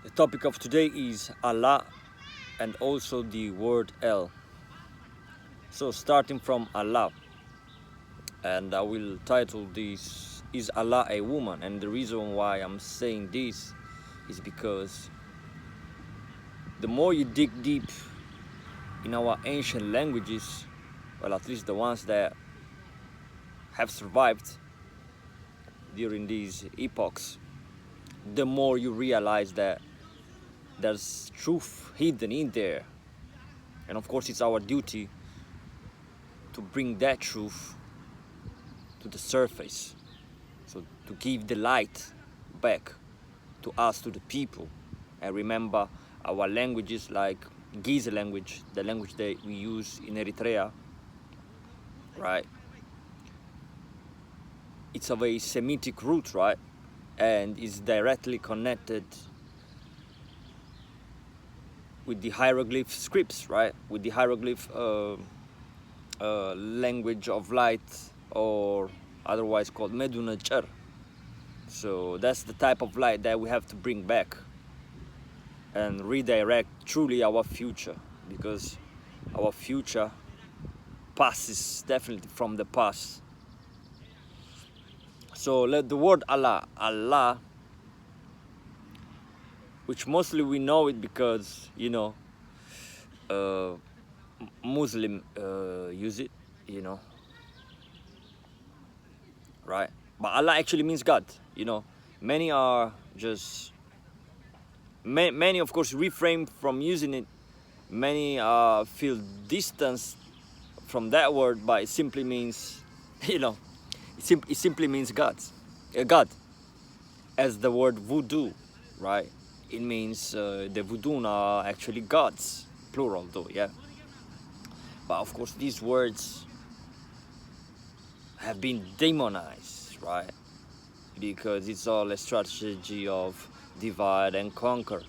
The topic of today is Allah and also the word El. So starting from Allah, and I will title this "Is Allah a Woman?" And the reason why I'm saying this is because the more you dig deep in our ancient languages, well, at least the ones that have survived during these epochs, the more you realize that there's truth hidden in there. And of course, it's our duty to bring that truth to the surface. So to give the light back to us, to the people. And remember, our languages like Giza language, the language that we use in Eritrea, right? It's of a Semitic root, right? And is directly connected with the hieroglyph scripts, right? With the hieroglyph language of light, or otherwise called Medunachar. So that's the type of light that we have to bring back and redirect truly our future, because our future passes definitely from the past. So let the word Allah, which mostly we know it because, Muslim use it, right? But Allah actually means God, Many are just, many of course refrain from using it. Many feel distance from that word, but it simply means, it simply means God, as the word voodoo, right? It means the voodoo are actually gods, plural though, yeah. But of course, these words have been demonized, right? Because it's all a strategy of divide and conquer.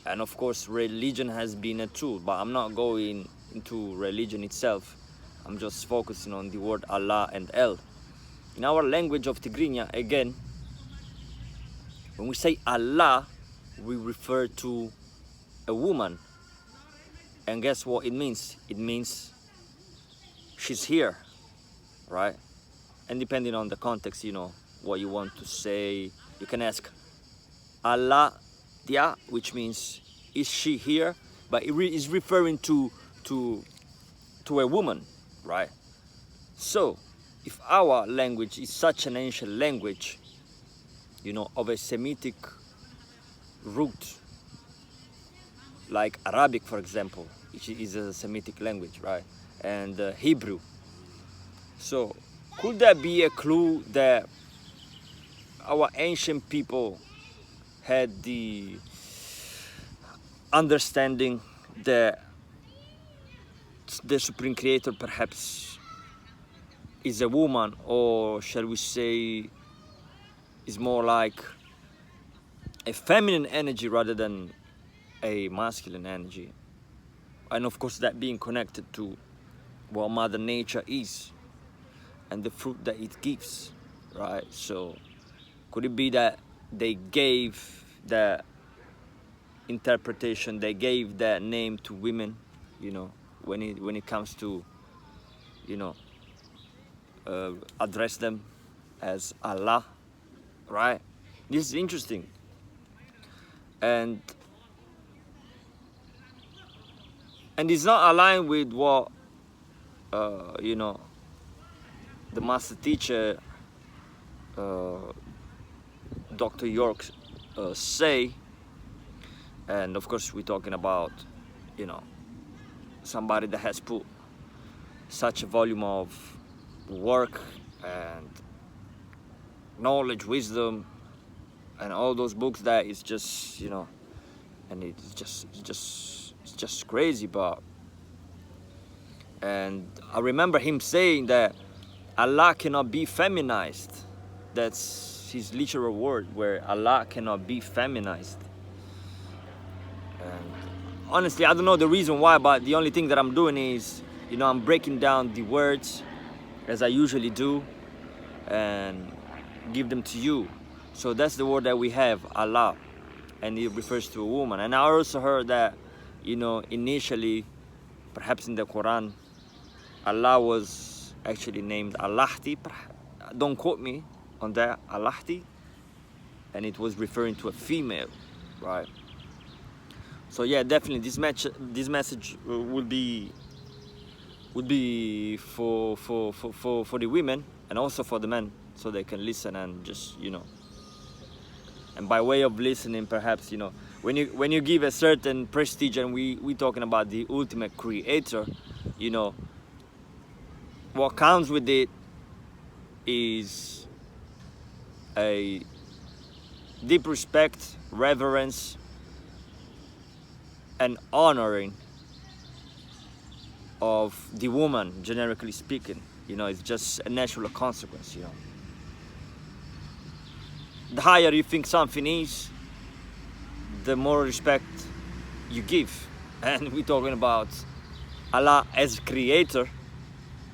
And of course, religion has been a tool, but I'm not going into religion itself. I'm just focusing on the word Allah and El. In our language of Tigrinya, again, when we say Allah, we refer to a woman. And guess what it means? It means she's here, right? And depending on the context, what you want to say, you can ask Allah dia, which means is she here? But it is referring to a woman, right? So if our language is such an ancient language, of a Semitic root, like Arabic, for example, which is a Semitic language, right? And Hebrew. So could that be a clue that our ancient people had the understanding that the Supreme Creator perhaps is a woman, or shall we say is more like a feminine energy rather than a masculine energy? And of course, that being connected to what Mother Nature is and the fruit that it gives, right? So could it be that they gave that interpretation, they gave that name to women, when it comes to, address them as Allah, right? This is interesting. And it's not aligned with what the master teacher Dr. York say. And of course we're talking about somebody that has put such a volume of work and knowledge, wisdom, and all those books that is just and it's just crazy. But and I remember him saying that Allah cannot be feminized. That's his literal word, where Allah cannot be feminized. And honestly, I don't know the reason why, but the only thing that I'm doing is, I'm breaking down the words as I usually do and give them to you. So that's the word that we have, Allah. and it refers to a woman. And I also heard that, initially, perhaps in the Quran, Allah was actually named Allahti. Don't quote me on that, Allahti, and it was referring to a female, right? So yeah, definitely this message would be for the women and also for the men, so they can listen and just and by way of listening, perhaps when you give a certain prestige, and we talking about the ultimate creator, what comes with it is a deep respect, reverence, and honoring of the woman, generically speaking. It's just a natural consequence. The higher you think something is, the more respect you give. And we're talking about Allah as creator,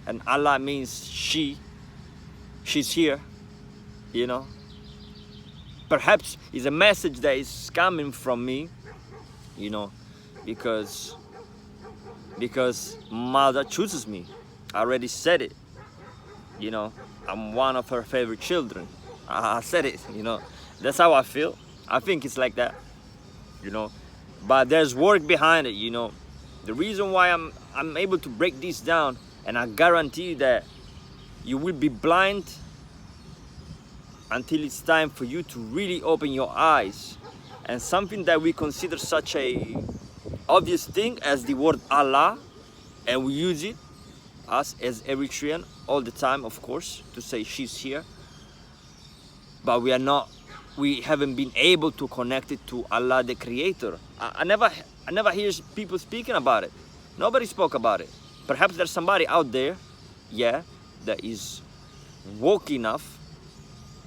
and Allah means she's here. Perhaps it's a message that is coming from me, because mother chooses me. I already said it. I'm one of her favorite children. I said it. That's how I feel. I think it's like that. But there's work behind it. The reason why I'm able to break this down, and I guarantee that you will be blind until it's time for you to really open your eyes. And something that we consider such a obvious thing as the word Allah, and we use it, us as Eritrean, all the time, of course, to say she's here, but we haven't been able to connect it to Allah the creator. I never hear people speaking about it. Nobody spoke about it. Perhaps there's somebody out there, that is woke enough,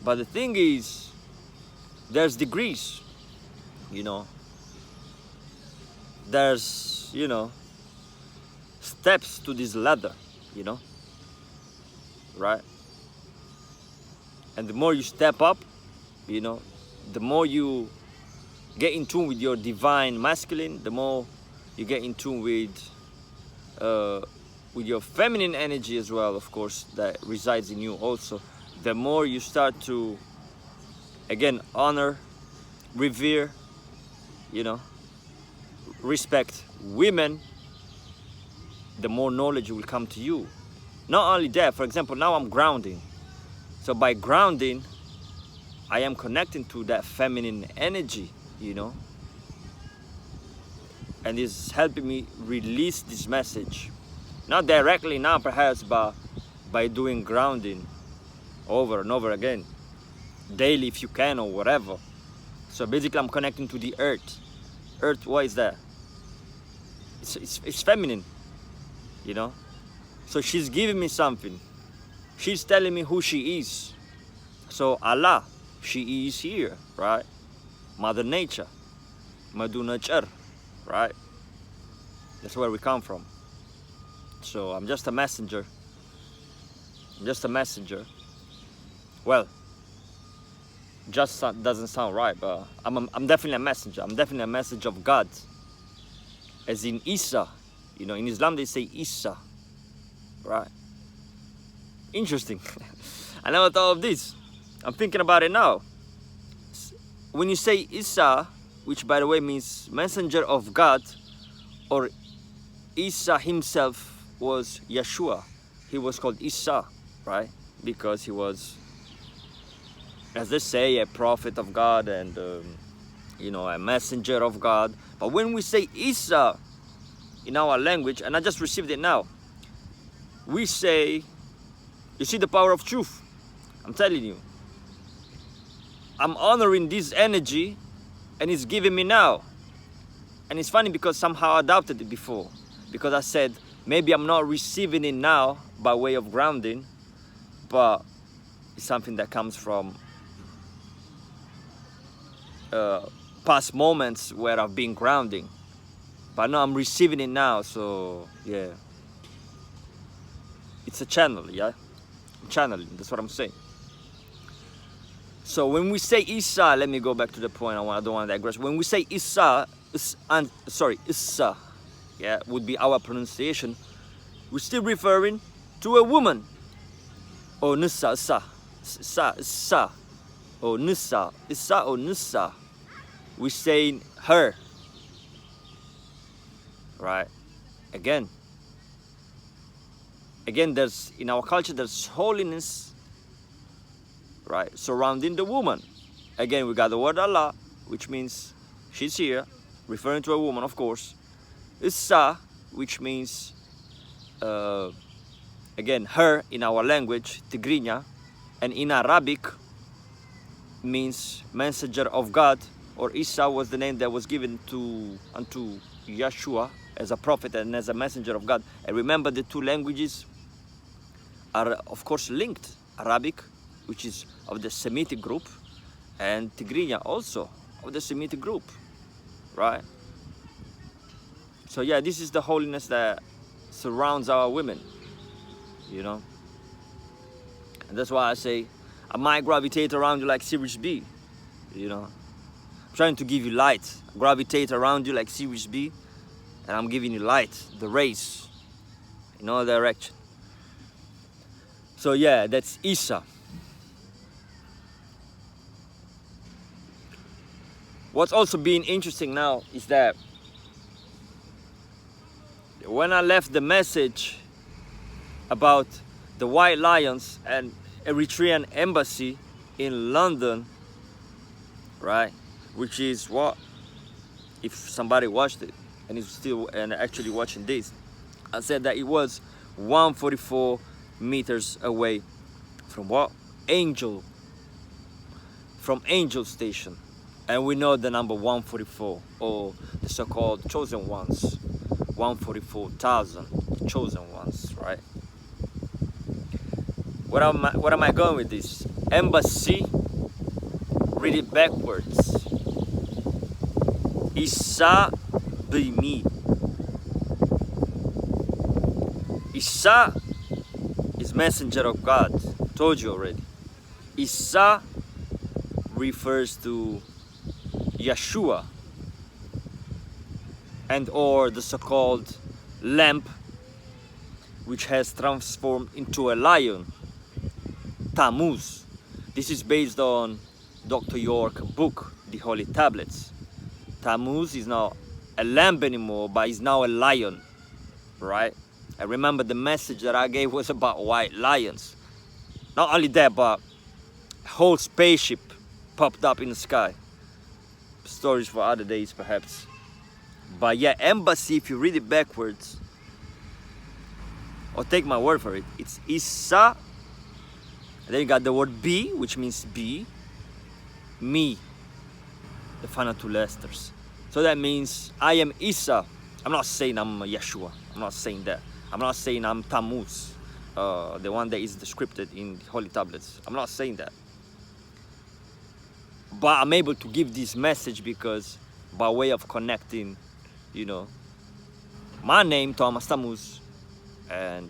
but the thing is, there's degrees, there's steps to this ladder, right? And the more you step up, the more you get in tune with your divine masculine, the more you get in tune with your feminine energy as well, of course, that resides in you also. The more you start to, again, honor, revere, respect women, the more knowledge will come to you. Not only that, for example, now I'm grounding. So by grounding, I am connecting to that feminine energy, and it's helping me release this message. Not directly now, perhaps, but by doing grounding over and over again, daily if you can, or whatever. So basically I'm connecting to the earth. Earth, what is that? It's feminine, So she's giving me something. She's telling me who she is. So Allah, she is here, right? Mother Nature, Madu Nature, right? That's where we come from. So I'm just a messenger. Well, just doesn't sound right, but I'm definitely a messenger. I'm definitely a message of God. As in Isa, in Islam they say Isa, right? Interesting. I never thought of this. I'm thinking about it now. When you say Isa, which by the way means messenger of God, or Isa himself was Yeshua. He was called Isa, right? Because he was, as they say, a prophet of God and a messenger of God. But when we say Isa in our language, and I just received it now, we say, you see the power of truth. I'm telling you, I'm honoring this energy, and it's giving me now. And it's funny because somehow I doubted it before, because I said maybe I'm not receiving it now by way of grounding, but it's something that comes from past moments where I've been grounding. But now I'm receiving it now, so yeah. It's a channel, yeah? Channeling, that's what I'm saying. So when we say Isa, let me go back to the point. I don't want to digress. When we say Isa, Issa, yeah, would be our pronunciation. We're still referring to a woman. Or Nissa, Issa, or Nissa, Issa or Nissa. We're saying her, right? Again, there's in our culture there's holiness, right, surrounding the woman. Again, we got the word Allah, which means she's here, referring to a woman, of course. Issa, which means again her in our language, Tigrinya, and in Arabic means messenger of God, or Isa was the name that was given unto Yeshua as a prophet and as a messenger of God. And remember, the two languages are of course linked. Arabic, which is of the Semitic group, and Tigrinya also of the Semitic group, right? So yeah, this is the holiness that surrounds our women, you know. And that's why I say I might gravitate around you like Series B, you know. I'm trying to give you light. Gravitate around you like Series B, and I'm giving you light, the rays, in all direction. So yeah, that's Isa. What's also been interesting now is that when I left the message about the White Lions and Eritrean embassy in London, right, which is what, if somebody watched it and is still and actually watching this, I said that it was 144 meters away from what? From Angel Station. And we know the number 144, or the so-called chosen ones, 144,000 chosen ones, right? What am I going with this? Embassy, read it backwards. Isa bimi. Isa is messenger of God. Told you already. Isa refers to Yeshua, and or the so-called lamp, which has transformed into a lion, Tammuz. This is based on Dr. York's book, The Holy Tablets. Tammuz is not a lamb anymore, but is now a lion, right? I remember the message that I gave was about white lions. Not only that, but a whole spaceship popped up in the sky. Stories for other days, perhaps. But yeah, embassy, if you read it backwards, or take my word for it, it's Isa. And then you got the word B, which means be, me, the final two letters. So that means I am Isa. I'm not saying I'm Yeshua. I'm not saying that. I'm not saying I'm Tammuz, the one that is described in the Holy Tablets. I'm not saying that. But I'm able to give this message because by way of connecting, you know, my name, Thomas Tammuz, and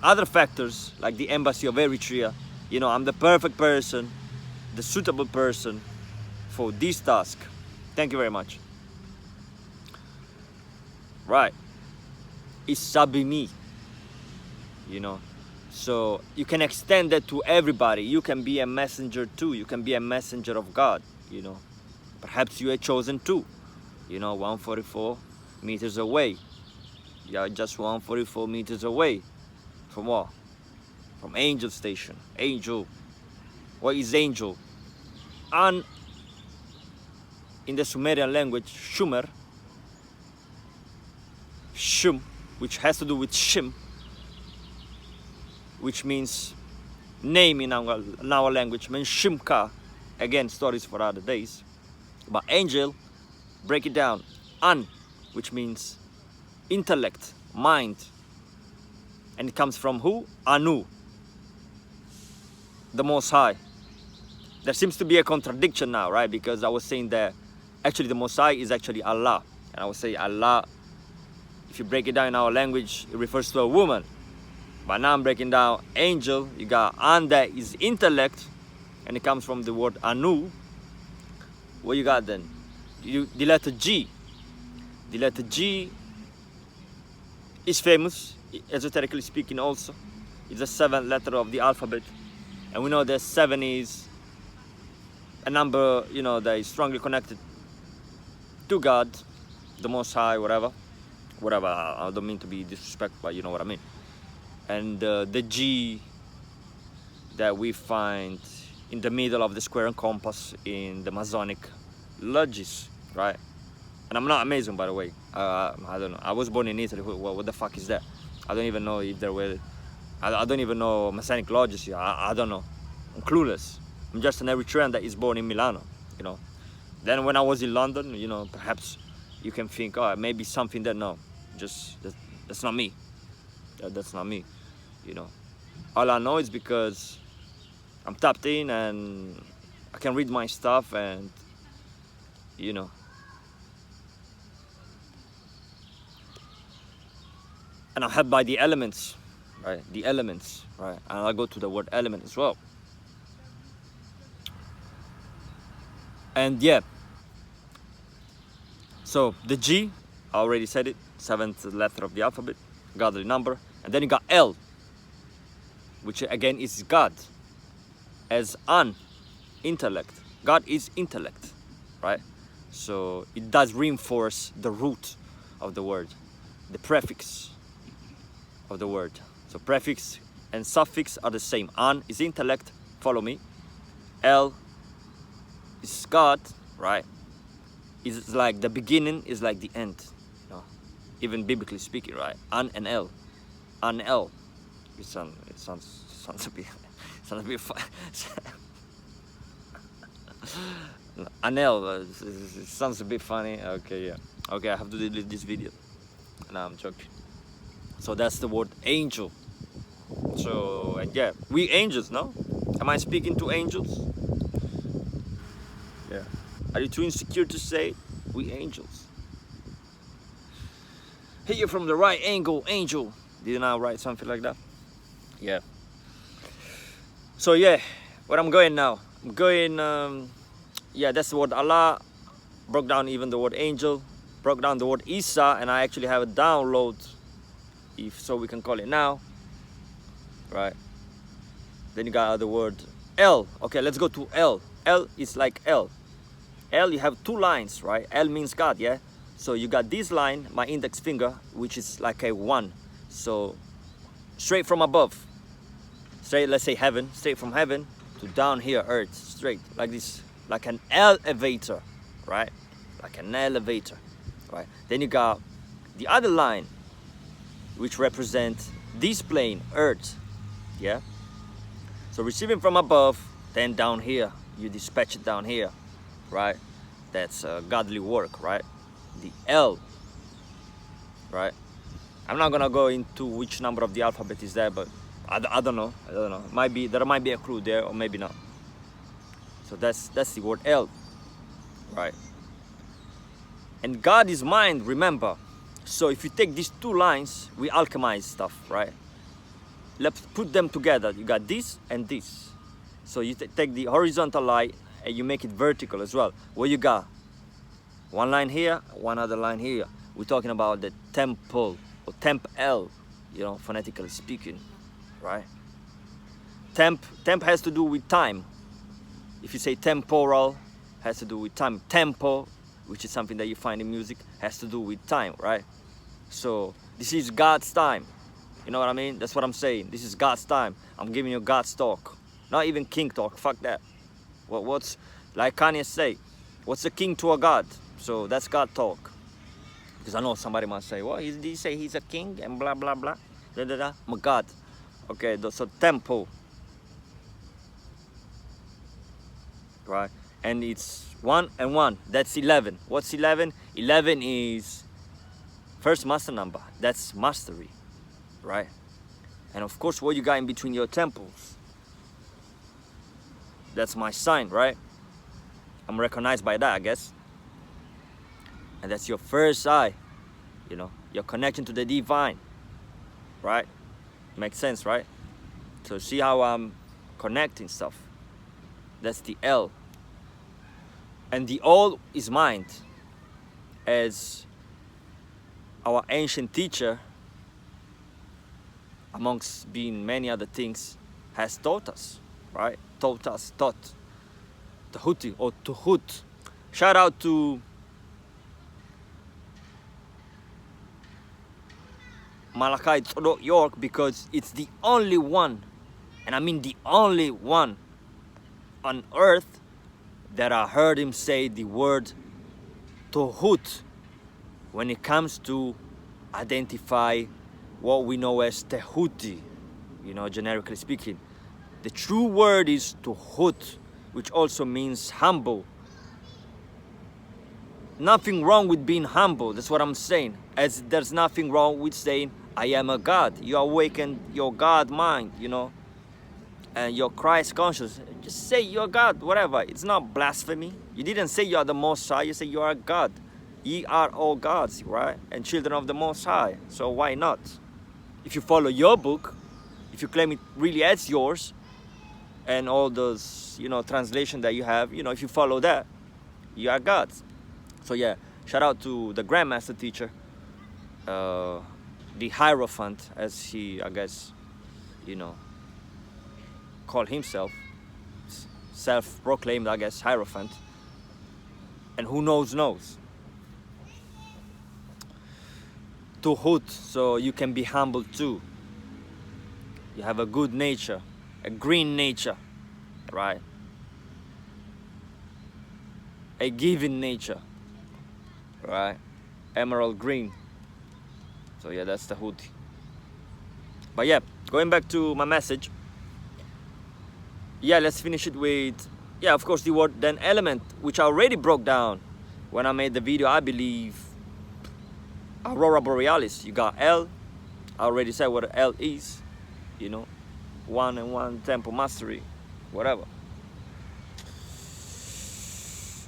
other factors like the embassy of Eritrea, you know, I'm the perfect person, the suitable person for this task. Thank you very much. Right. It's Sabimi, you know. So you can extend that to everybody. You can be a messenger too. You can be a messenger of God, you know. Perhaps you are chosen too, you know, 144 meters away. You are just 144 meters away from what? From Angel Station. Angel. What is angel? And in the Sumerian language, Shumer, Shum, which has to do with Shim, which means name in our language, means Shimka. Again, stories for other days. But angel, break it down. An, which means intellect, mind. And it comes from who? Anu, the Most High. There seems to be a contradiction now, right? Because I was saying that actually the Most High is actually Allah. And I would say Allah, if you break it down in our language, it refers to a woman. But now I'm breaking down angel. You got An, that is intellect, and it comes from the word Anu. What you got then? The letter G. The letter G is famous, esoterically speaking also. It's the 7th letter of the alphabet. And we know that 7 is a number, you know, that is strongly connected to God, the Most High, whatever. I don't mean to be disrespectful, but you know what I mean. And the G that we find in the middle of the square and compass in the Masonic lodges, right? And I'm not amazing, by the way. I don't know. I was born in Italy. What the fuck is that? I don't even know if there were. I don't even know Masonic lodges here. I don't know. I'm clueless. I'm just an Eritrean that is born in Milano, you know. Then when I was in London, you know, perhaps you can think, oh, maybe something that, no, that's not me. That's not me, you know. All I know is because I'm tapped in and I can read my stuff and, you know. And I'm helped by the elements, right? The elements, right? And I'll go to the word element as well. And yeah, so the G, I already said it, 7th letter of the alphabet, godly number. And then you got L, which again is God, as an intellect. God is intellect, right? So it does reinforce the root of the word, the prefix of the word. So prefix and suffix are the same. An is intellect, follow me. L is God, right? It's like the beginning is like the end, you know? Even biblically speaking, right? An and L, an L. It sounds a bit fun. An L, it sounds a bit funny. Okay, yeah. Okay, I have to delete this video. No, I'm joking. So that's the word angel. So, and yeah, we angels, no? Am I speaking to angels? Yeah. Are you too insecure to say we angels? Hit you from the right angle, angel. Didn't I write something like that? Yeah. So yeah, where I'm going now? I'm going, yeah, that's the word Allah. Broke down even the word angel. Broke down the word Isa, and I actually have a download, if so we can call it now. Right. Then you got the word L. Okay, let's go to L. L is like L. L, you have 2 lines, right? L means God, yeah? So you got this line, my index finger, which is like a 1. So straight from above, straight, let's say heaven, straight from heaven to down here, earth, straight, like this, like an elevator, right? Like an elevator, right? Then you got the other line, which represents this plane, earth, yeah? So receiving from above, then down here, you dispatch it down here, right? That's godly work, right? The L, right? I'm not gonna go into which number of the alphabet is there, but I don't know. I don't know. There might be a clue there, or maybe not. So that's the word L, right? And God is mind, remember. So if you take these 2 lines, we alchemize stuff, right? Let's put them together. You got this and this. So you take the horizontal line and you make it vertical as well. What you got? 1 line here, 1 other line here. We're talking about the temple or temp L, you know, phonetically speaking, right? Temp has to do with time. If you say temporal, has to do with time. Tempo, which is something that you find in music, has to do with time, right? So this is God's time. You know what I mean? That's what I'm saying. This is God's time. I'm giving you God's talk. Not even king talk. Fuck that. What's like Kanye say? What's a king to a god? So that's God talk. Because I know somebody must say, well, did he say he's a king and blah blah blah? Da, da, da. I'm a god. Okay, so tempo. Right? And it's 1 and 1. That's 11. What's 11? 11 is first master number. That's mastery. Right? And of course, what you got in between your temples? That's my sign, right? I'm recognized by that, I guess. And that's your first eye. You know, your connection to the divine. Right? Makes sense, right? So see how I'm connecting stuff. That's the L. And the all is mind, as our ancient teacher, amongst being many other things, has taught us, right? Taught. Tahuti or Tuhut. Shout out to Malachi York, because it's the only one, and I mean the only one on earth that I heard him say the word Tuhut when it comes to identify what we know as Tehuti, generically speaking. The true word is Tuhut, which also means humble. Nothing wrong with being humble, that's what I'm saying. As there's nothing wrong with saying, I am a God. You awaken your God mind, and your Christ conscious. Just say you're God, whatever. It's not blasphemy. You didn't say you are the Most High, you say you are God. Ye are all gods, right? And children of the Most High. So why not? If you follow your book, if you claim it really as yours, and all those, translation that you have, if you follow that, you are gods. So yeah, shout out to the Grandmaster teacher, the Hierophant, as he, I guess, called himself, self-proclaimed, I guess, Hierophant. And who knows. Tuhut, so you can be humble too. You have a good nature, a green nature, right? A giving nature, right? Emerald green. So yeah, that's the hood. But yeah, going back to my message. Yeah, let's finish it with, yeah, of course, the word then element, which I already broke down when I made the video, I believe, Aurora Borealis. You got L. I already said what L is, one and one temple mastery, whatever.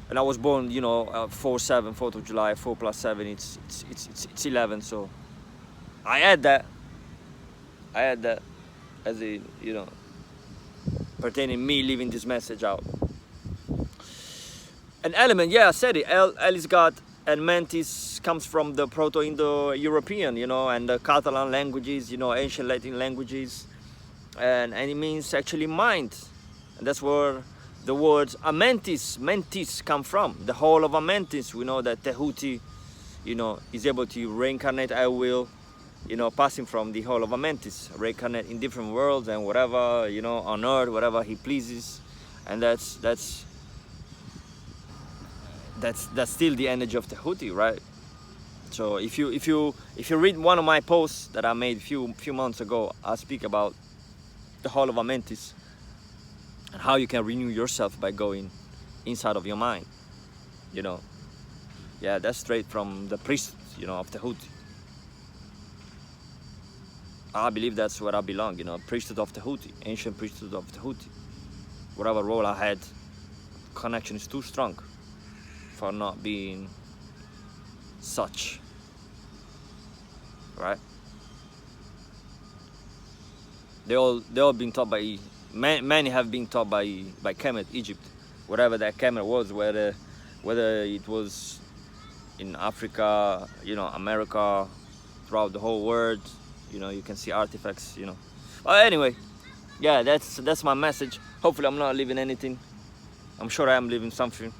And I was born, 4/7, 4th of July, 4 plus 7, it's 11. So I had that as a, pertaining me leaving this message out. An element, yeah, I said it. L is God, and mantis comes from the Proto-Indo-European, and the Catalan languages, ancient Latin languages, and it means actually mind, and that's where the words mentis come from. The whole of Amentis, we know that Tehuti, is able to reincarnate at will, passing from the whole of Amentis, reincarnate in different worlds and whatever, on earth, whatever he pleases, and that's still the energy of Tehuti, right? So if you read one of my posts that I made a few months ago, I speak about the whole of Amentis and how you can renew yourself by going inside of your mind. Yeah, that's straight from the priest, of Tehuti. I believe that's where I belong, priesthood of Tehuti, ancient priesthood of Tehuti. Whatever role I had, connection is too strong for not being such, right? They all been taught by, many have been taught by Kemet, Egypt, whatever that Kemet was, whether it was in Africa, America, throughout the whole world. You can see artifacts, But anyway, yeah, that's my message. Hopefully I'm not leaving anything. I'm sure I am leaving something,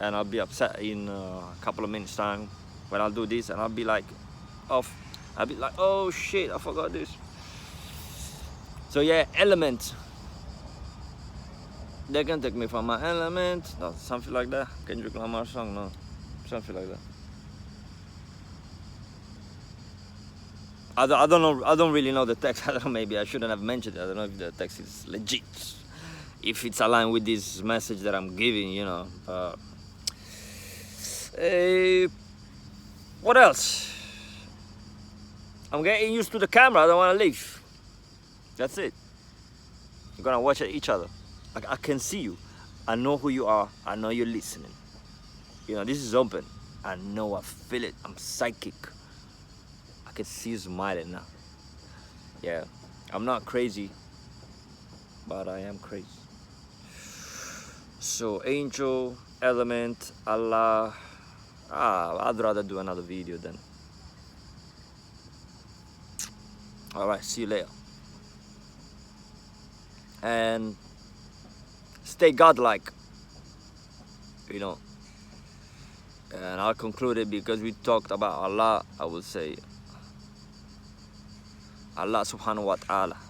and I'll be upset in a couple of minutes time when I'll do this, and I'll be like off. I'll be like, oh shit, I forgot this. So yeah, element. They can take me from my element. No, something like that. Kendrick Lamar song, no, something like that. I don't know. I don't really know the text. I don't know, maybe I shouldn't have mentioned it. I don't know if the text is legit, if it's aligned with this message that I'm giving, what else? I'm getting used to the camera. I don't want to leave. That's it. We're gonna watch each other. I can see you. I know who you are. I know you're listening. This is open. I know. I feel it. I'm psychic. I can see you smiling now. Yeah, I'm not crazy, but I am crazy. So angel, element, Allah. I'd rather do another video then. Alright, see you later. And stay godlike, you know. And I'll conclude it because we talked about Allah. I would say Allah subhanahu wa ta'ala.